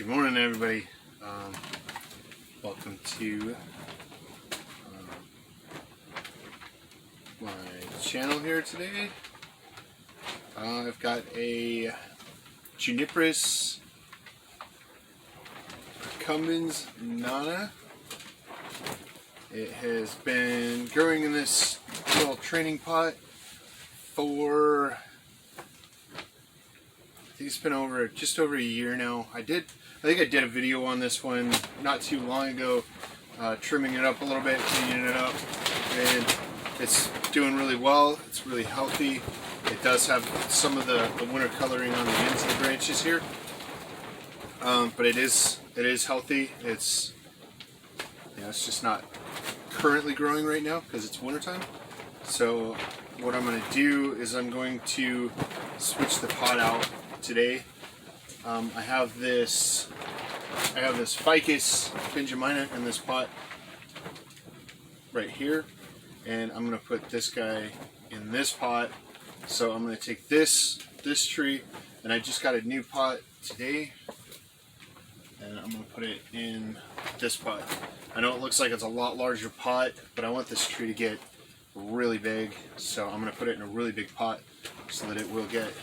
Good morning, everybody. Welcome to my channel here today. I've got a Juniperus Cumbens Nana. It has been growing in this little training pot for, I think it's been just over a year now. I think I did a video on this one not too long ago, trimming it up a little bit, cleaning it up, and it's doing really well. It's really healthy. It does have some of the winter coloring on the ends of the branches here, but it is healthy. It's just not currently growing right now because it's wintertime. So what I'm going to do is I'm going to switch the pot out today. I have this ficus benjamina in this pot right here, and I'm going to put this guy in this pot. So I'm going to take this tree, and I just got a new pot today, and I'm going to put it in this pot. I know it looks like it's a lot larger pot, but I want this tree to get really big, so I'm going to put it in a really big pot so that it will get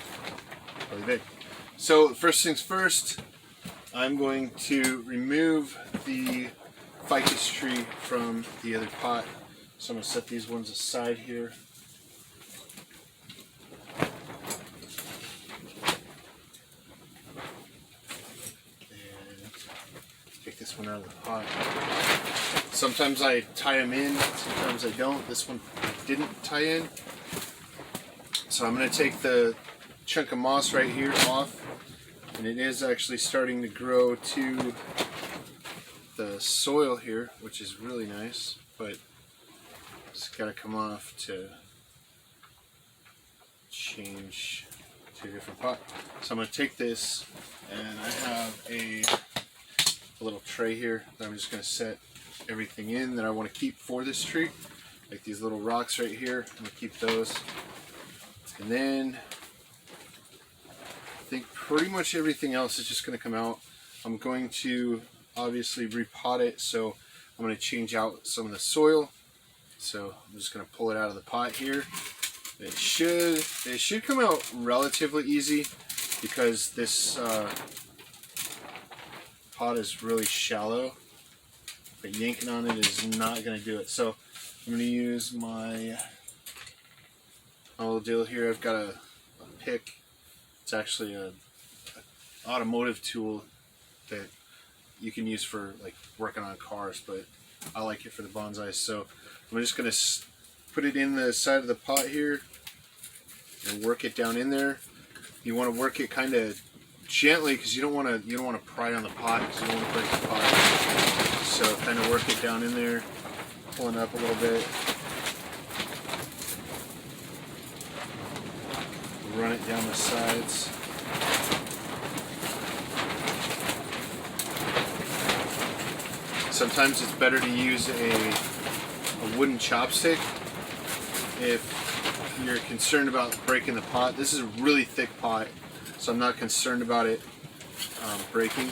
really big. So first things first, I'm going to remove the ficus tree from the other pot. So I'm going to set these ones aside here. And take this one out of the pot. Sometimes I tie them in, sometimes I don't. This one I didn't tie in. So I'm going to take the chunk of moss right here off, and it is actually starting to grow to the soil here, which is really nice, but it's got to come off to change to a different pot. So I'm going to take this, and I have a little tray here that I'm just going to set everything in that I want to keep for this tree, like these little rocks right here. I'm going to keep those, and then I think pretty much everything else is just going to come out. I'm going to obviously repot it, so I'm going to change out some of the soil. So I'm just going to pull it out of the pot here. It should come out relatively easy because this pot is really shallow, but yanking on it is not going to do it. So I'm going to use my little deal here. I've got a pick. It's actually an automotive tool that you can use for like working on cars, but I like it for the bonsai. So I'm just going to put it in the side of the pot here and work it down in there. You want to work it kind of gently because you don't want to pry on the pot because you don't want to break the pot. So kind of work it down in there, pulling up a little bit. Run it down the sides. Sometimes it's better to use a wooden chopstick if you're concerned about breaking the pot. This is a really thick pot, so I'm not concerned about it breaking.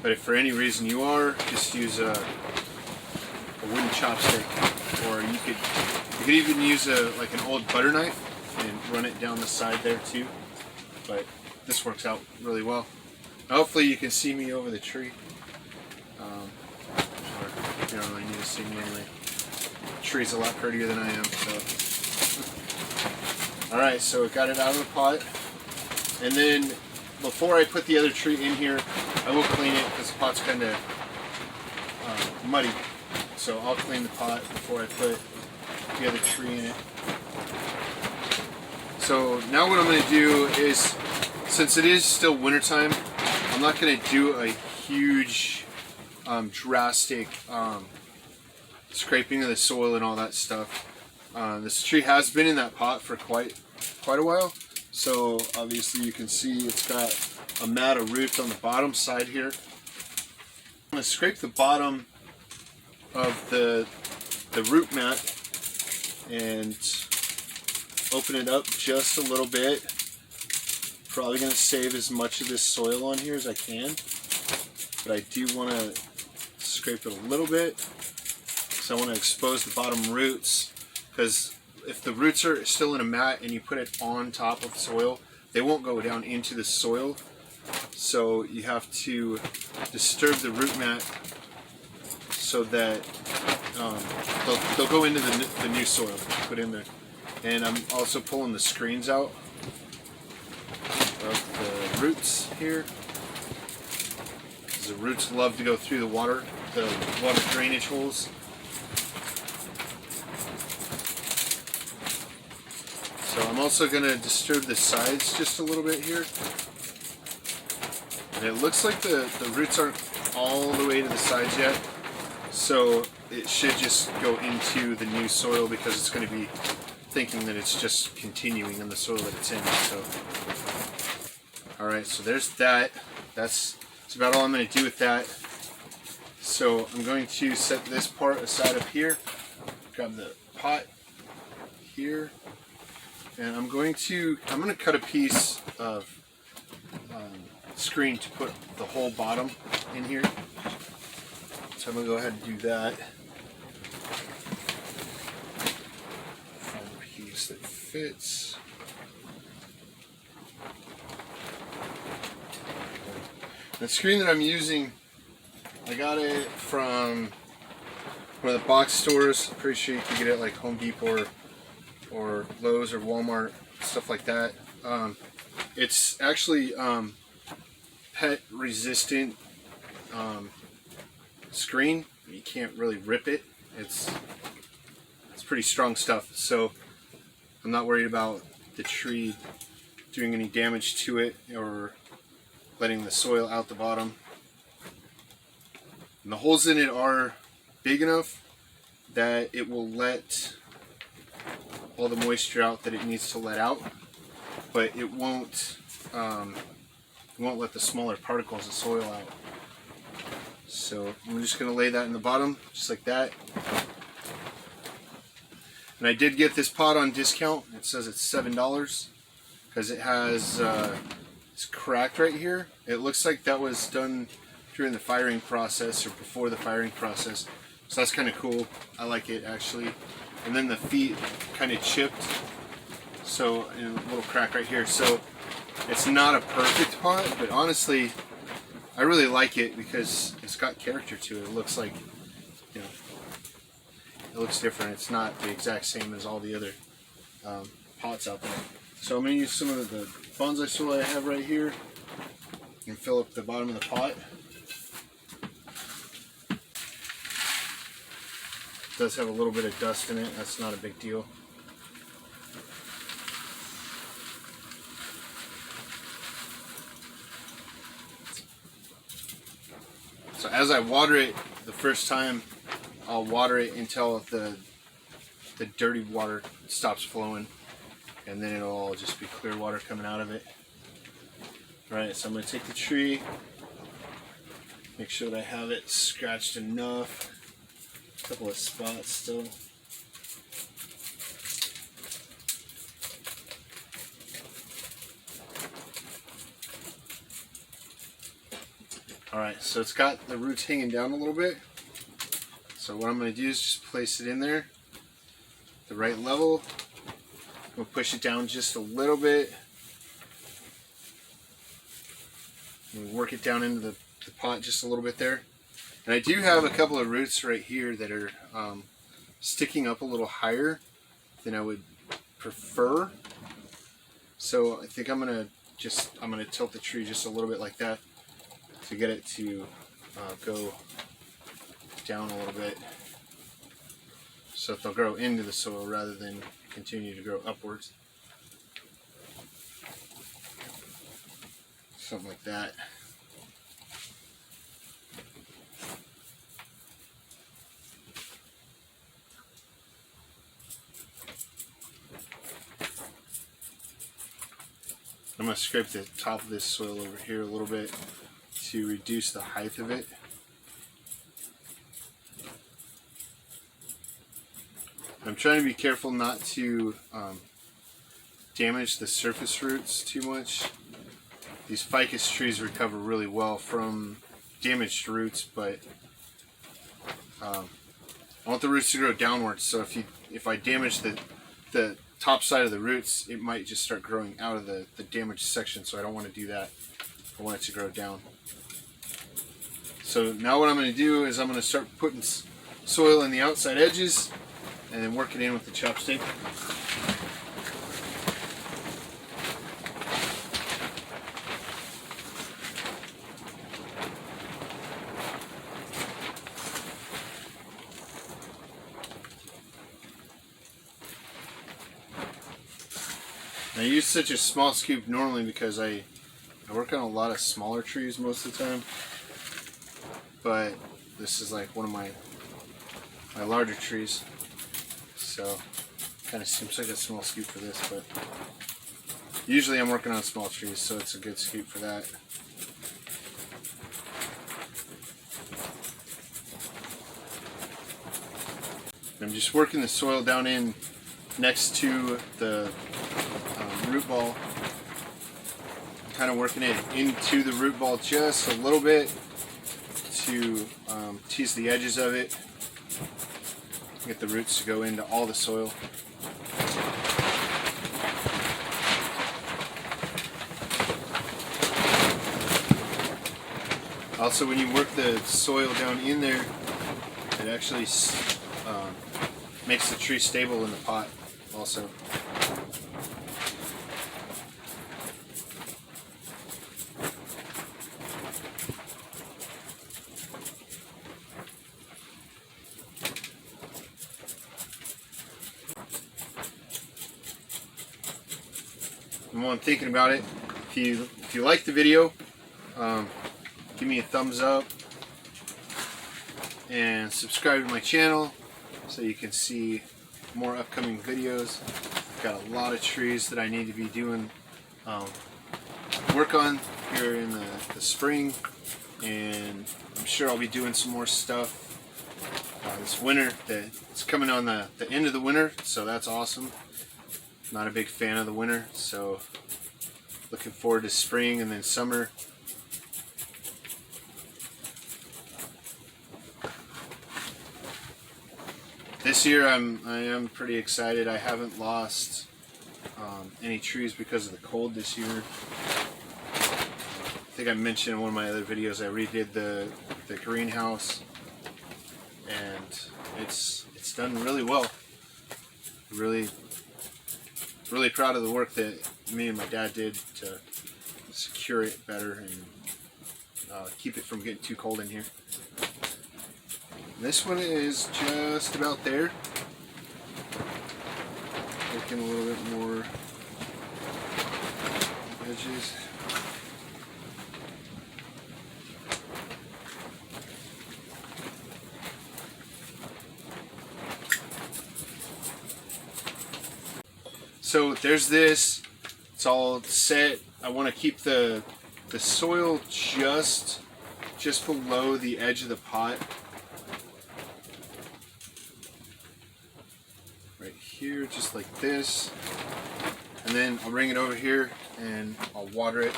But if for any reason you are, just use a wooden chopstick, or you could even use like an old butter knife and run it down the side there too. But this works out really well. Hopefully you can see me over the tree. Or you don't really need to see me anyway. The tree's a lot prettier than I am. So. Alright, so got it out of the pot. And then before I put the other tree in here, I will clean it because the pot's kind of muddy. So I'll clean the pot before I put the other tree in it. So now what I'm going to do is, since it is still wintertime, I'm not going to do a huge, drastic scraping of the soil and all that stuff. This tree has been in that pot for quite a while, so obviously you can see it's got a mat of roots on the bottom side here. I'm going to scrape the bottom of the root mat and open it up just a little bit. Probably going to save as much of this soil on here as I can. but I do want to scrape it a little bit because I want to expose the bottom roots, because if the roots are still in a mat and you put it on top of soil, they won't go down into the soil. So you have to disturb the root mat so that they'll go into the new soil put in there. And I'm also pulling the screens out of the roots here, because the roots love to go through the water drainage holes. So I'm also going to disturb the sides just a little bit here. And it looks like the roots aren't all the way to the sides yet. So it should just go into the new soil, because it's going to be thinking that it's just continuing in the soil that it's in. So, alright, so there's that. That's about all I'm going to do with that. So I'm going to set this part aside up here. Grab the pot here. And I'm going to cut a piece of screen to put the whole bottom in here. So I'm going to go ahead and do that. Find a piece that fits. The screen that I'm using, I got it from one of the box stores. I'm pretty sure you can get it like Home Depot or Lowe's or Walmart, stuff like that. It's actually pet resistant screen. You can't really rip it. It's pretty strong stuff, so I'm not worried about the tree doing any damage to it or letting the soil out the bottom. And the holes in it are big enough that it will let all the moisture out that it needs to let out, but it won't let the smaller particles of soil out. So I'm just going to lay that in the bottom, just like that. And I did get this pot on discount. It says it's $7 because it has it's cracked right here. It looks like that was done during the firing process or before the firing process. So that's kind of cool. I like it actually. And then the feet kind of chipped, so a little crack right here. So it's not a perfect pot, but honestly, I really like it because it's got character to it. It looks like, you know, it looks different. It's not the exact same as all the other pots out there. So I'm going to use some of the bonsai soil I have right here and fill up the bottom of the pot. It does have a little bit of dust in it. That's not a big deal. So as I water it the first time, I'll water it until the dirty water stops flowing, and then it'll all just be clear water coming out of it. Alright, so I'm going to take the tree, make sure that I have it scratched enough. A couple of spots still. Alright, so it's got the roots hanging down a little bit. So what I'm going to do is just place it in there, the right level. We'll push it down just a little bit. And work it down into the pot just a little bit there. And I do have a couple of roots right here that are sticking up a little higher than I would prefer. So I think I'm gonna tilt the tree just a little bit like that to get it to go down a little bit, so that they'll grow into the soil rather than continue to grow upwards. Something like that. I'm going to scrape the top of this soil over here a little bit to reduce the height of it. I'm trying to be careful not to damage the surface roots too much. These ficus trees recover really well from damaged roots, but I want the roots to grow downwards. So if I damage the top side of the roots, it might just start growing out of the damaged section. So I don't want to do that. I want it to grow down. So now what I'm going to do is I'm going to start putting soil in the outside edges and then work it in with the chopstick. I use such a small scoop normally because I work on a lot of smaller trees most of the time, but this is like one of my larger trees, so kind of seems like a small scoop for this, but usually I'm working on small trees, so it's a good scoop for that. I'm just working the soil down in next to the root ball, kind of working it into the root ball just a little bit to tease the edges of it, get the roots to go into all the soil. Also, when you work the soil down in there, it actually makes the tree stable in the pot also. And while I'm thinking about it, if you like the video, give me a thumbs up and subscribe to my channel so you can see more upcoming videos. I've got a lot of trees that I need to be doing work on here in the spring, and I'm sure I'll be doing some more stuff this winter. It's coming on the end of the winter, so that's awesome. Not a big fan of the winter, so looking forward to spring and then summer. This year I am pretty excited. I haven't lost any trees because of the cold this year. I think I mentioned in one of my other videos I redid the greenhouse, and it's done really well. Really proud of the work that me and my dad did to secure it better and keep it from getting too cold in here. This one is just about there. Looking a little bit more edges. So there's this. It's all set. I want to keep the soil just below the edge of the pot. Right here, just like this. And then I'll bring it over here and I'll water it.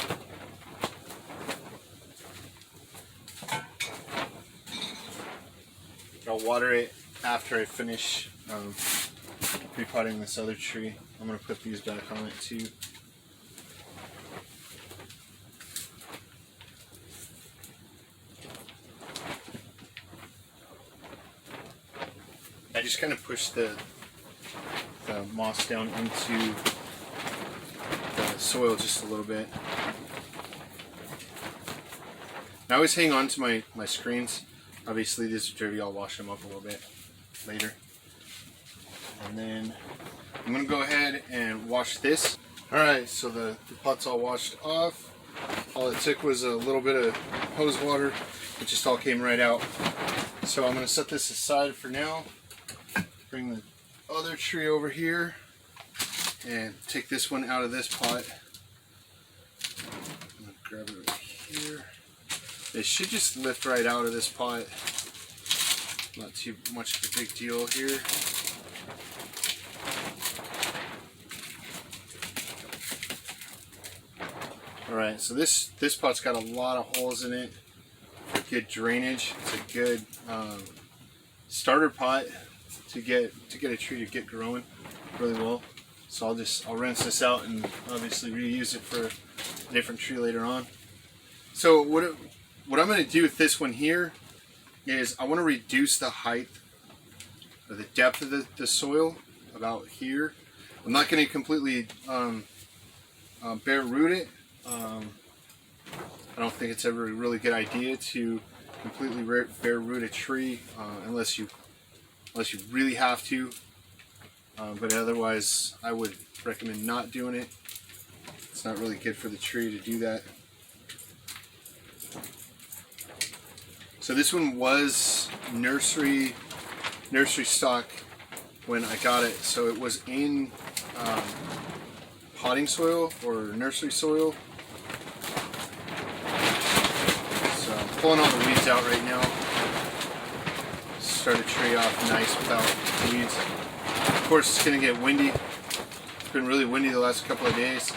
I'll water it after I finish repotting this other tree. I'm going to put these back on it too. I just kind of push the moss down into the soil just a little bit. I always hang on to my screens. Obviously these are dirty, I'll wash them up a little bit later. And then I'm going to go ahead and wash this. Alright, so the pot's all washed off. All it took was a little bit of hose water. It just all came right out. So I'm going to set this aside for now. Bring the other tree over here and take this one out of this pot. I'm going to grab it right here. It should just lift right out of this pot. Not too much of a big deal here. Alright, so this pot's got a lot of holes in it for good drainage. It's a good starter pot to get a tree to get growing really well. So I'll rinse this out and obviously reuse it for a different tree later on. So what I'm going to do with this one here is I want to reduce the height or the depth of the soil about here. I'm not going to completely bare root it. I don't think it's ever a really good idea to completely bare root a tree unless you really have to. But otherwise, I would recommend not doing it. It's not really good for the tree to do that. So this one was nursery stock when I got it. So it was in potting soil or nursery soil. So I'm pulling all the weeds out right now. Start a tree off nice without weeds. Of course, it's going to get windy. It's been really windy the last couple of days.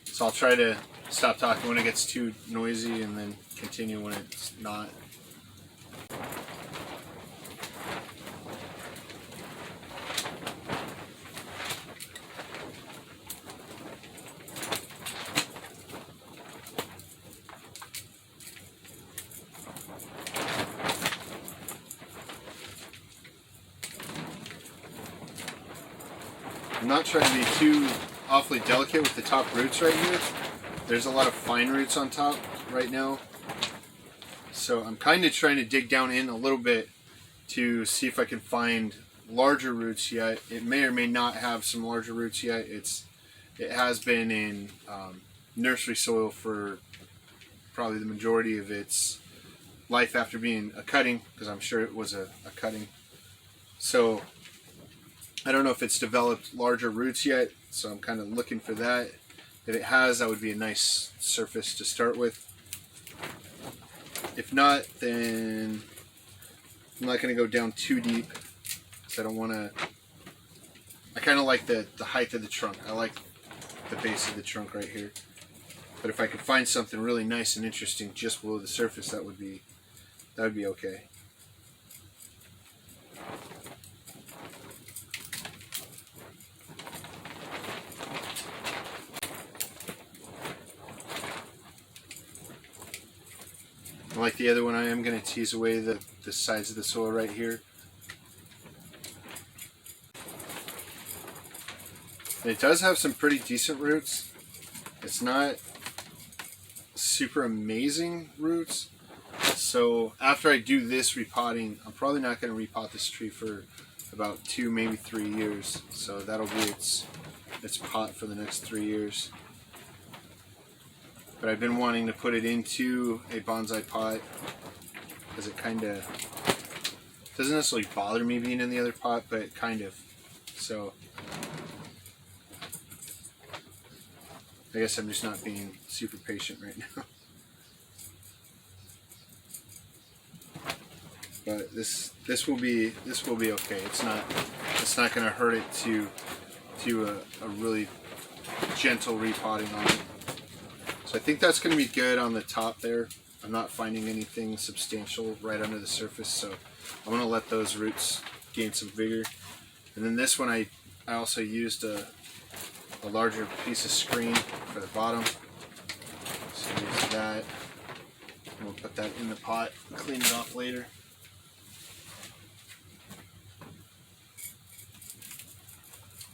So I'll try to stop talking when it gets too noisy and then continue when it's not. I'm not trying to be too awfully delicate with the top roots right here. There's a lot of fine roots on top right now. So I'm kind of trying to dig down in a little bit to see if I can find larger roots yet. It may or may not have some larger roots yet. It has been in nursery soil for probably the majority of its life after being a cutting, because I'm sure it was a cutting. So I don't know if it's developed larger roots yet, so I'm kind of looking for that. If it has, that would be a nice surface to start with. If not, then I'm not going to go down too deep, because I don't want to. I kind of like the height of the trunk. I like the base of the trunk right here. But if I could find something really nice and interesting just below the surface, that would be okay. Like the other one, I am going to tease away the sides of the soil right here. It does have some pretty decent roots. It's not super amazing roots. So after I do this repotting, I'm probably not going to repot this tree for about 2, maybe 3 years. So that'll be its pot for the next 3 years. But I've been wanting to put it into a bonsai pot because it kind of doesn't necessarily bother me being in the other pot, but kind of. So I guess I'm just not being super patient right now. But this will be okay. It's not going to hurt it to do a really gentle repotting on it. So I think that's going to be good on the top there. I'm not finding anything substantial right under the surface, so I'm going to let those roots gain some vigor. And then this one I also used a larger piece of screen for the bottom. So use that. And we'll put that in the pot and clean it off later.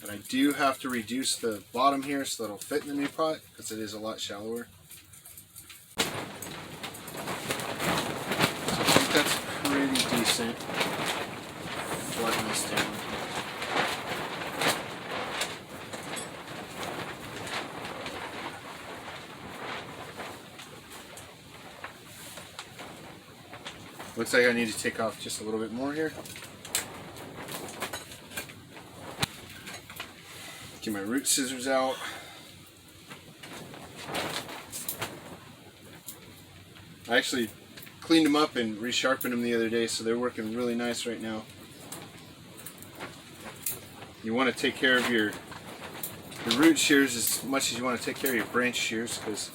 But I do have to reduce the bottom here so that it'll fit in the new pot, because it is a lot shallower. So I think that's pretty decent. Flatten this down. Looks like I need to take off just a little bit more here. Get my root scissors out. I actually cleaned them up and resharpened them the other day, so they're working really nice right now. You want to take care of your root shears as much as you want to take care of your branch shears, because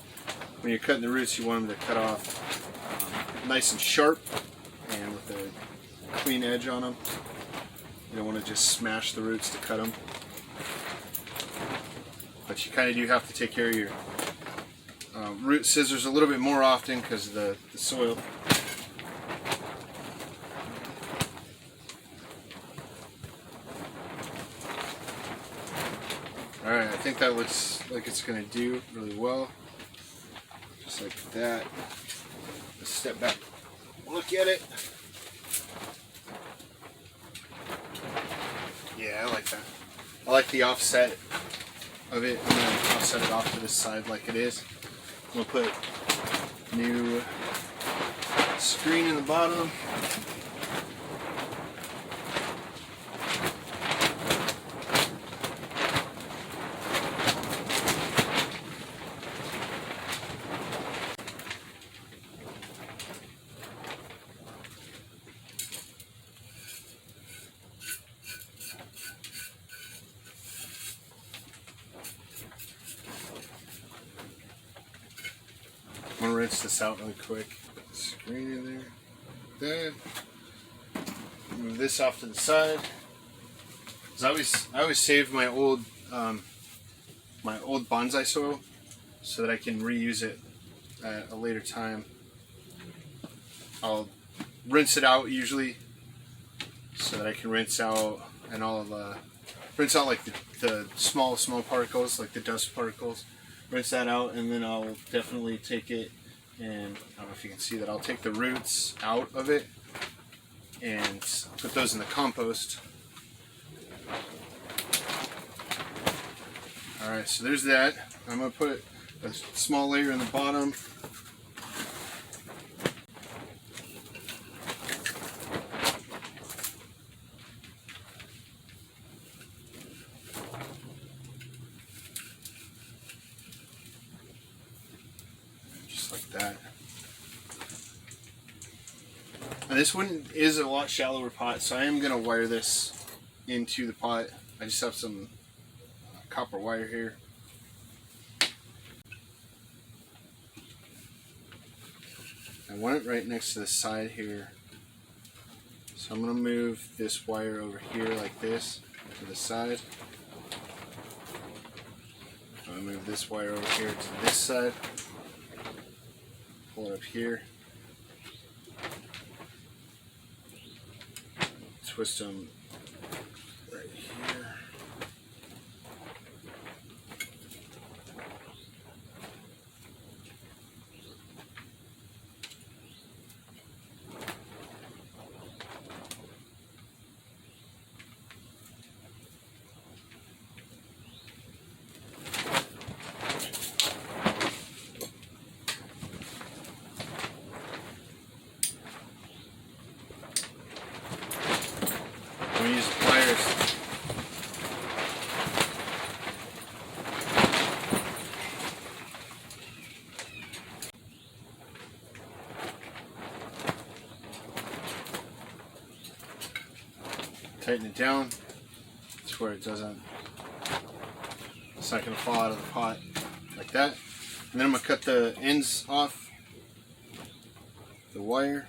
when you're cutting the roots, you want them to cut off nice and sharp and with a clean edge on them. You don't want to just smash the roots to cut them. But you kind of do have to take care of your root scissors a little bit more often because of the soil. Alright, I think that looks like it's going to do really well. Just like that. Let's step back, look at it. Yeah, I like that. I like the offset of it. I'm going to offset it off to this side like it is. I'm going to put new screen in the bottom. I'm going to rinse this out really quick. Put the screen in there. That. Move this off to the side. I always save my old bonsai soil so that I can reuse it at a later time. I'll rinse it out usually so that I can rinse out and rinse out like the small particles, like the dust particles. Rinse that out, and then I'll definitely take it, and I don't know if you can see that, I'll take the roots out of it and put those in the compost. Alright, so there's that. I'm going to put a small layer in the bottom. Like that. And this one is a lot shallower pot, so I am going to wire this into the pot. I just have some copper wire here. I want it right next to the side here. So I'm going to move this wire over here like this to the side. I'm going to move this wire over here to this side. Pull it up here, twist them right here. I'm going to use pliers. Tighten it down to where it's not going to fall out of the pot like that. And then I'm going to cut the ends off the wire.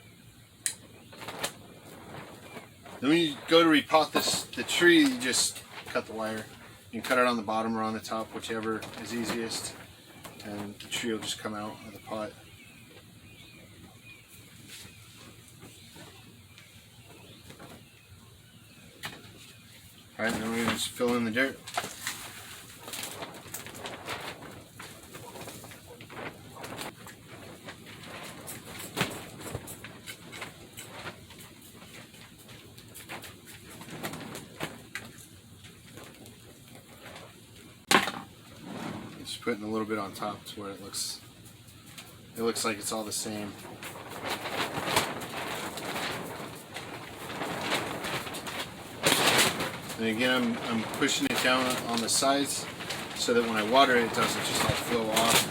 Then when you go to repot the tree, you just cut the wire. You can cut it on the bottom or on the top, whichever is easiest, and the tree will just come out of the pot. Alright, then we're going to just fill in the dirt. Just putting a little bit on top to where it looks like it's all the same. And again, I'm pushing it down on the sides so that when I water it, it doesn't just all flow off.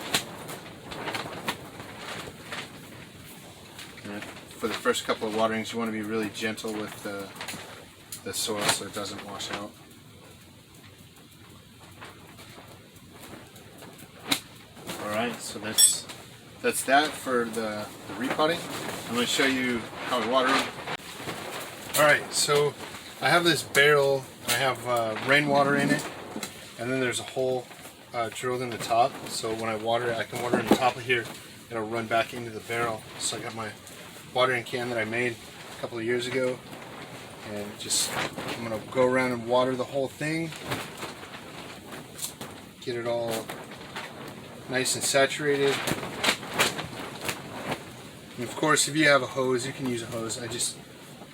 And for the first couple of waterings, you want to be really gentle with the soil so it doesn't wash out. Alright, so that's that's that for the repotting. I'm going to show you how I water them. Alright, so I have this barrel. I have rainwater in it, and then there's a hole drilled in the top, so when I water it, I can water in the top of here. It'll run back into the barrel. So I got my watering can that I made a couple of years ago, and I'm going to go around and water the whole thing, get it all nice and saturated. And of course, if you have a hose, you can use a hose.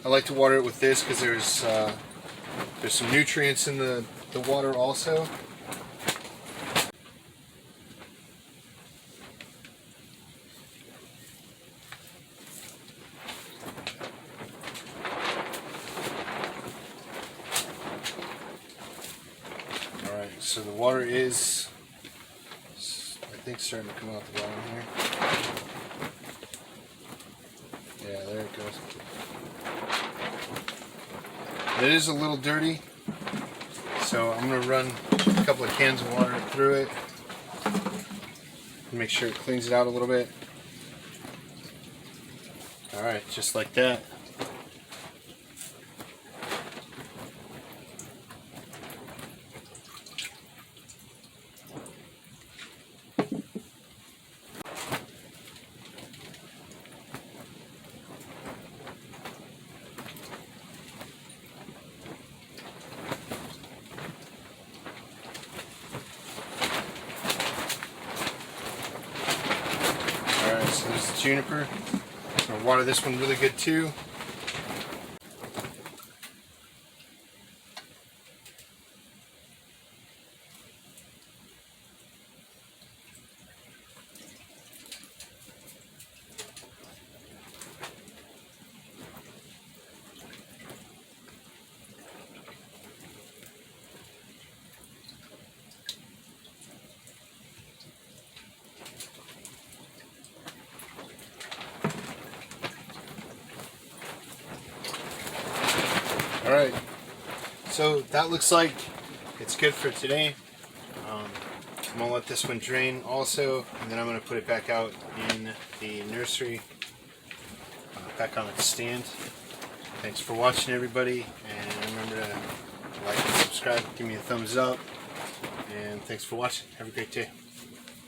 I like to water it with this because there's some nutrients in the water also. Alright, so the water is, I think, starting to come out the bottom here. Yeah, there it goes. It is a little dirty, so I'm going to run a couple of cans of water through it and make sure it cleans it out a little bit. Alright, just like that. So there's the juniper. I'm going to water this one really good too. Alright, so that looks like it's good for today. I'm going to let this one drain also, and then I'm going to put it back out in the nursery, back on its stand. Thanks for watching, everybody, and remember to like and subscribe, give me a thumbs up, and thanks for watching. Have a great day.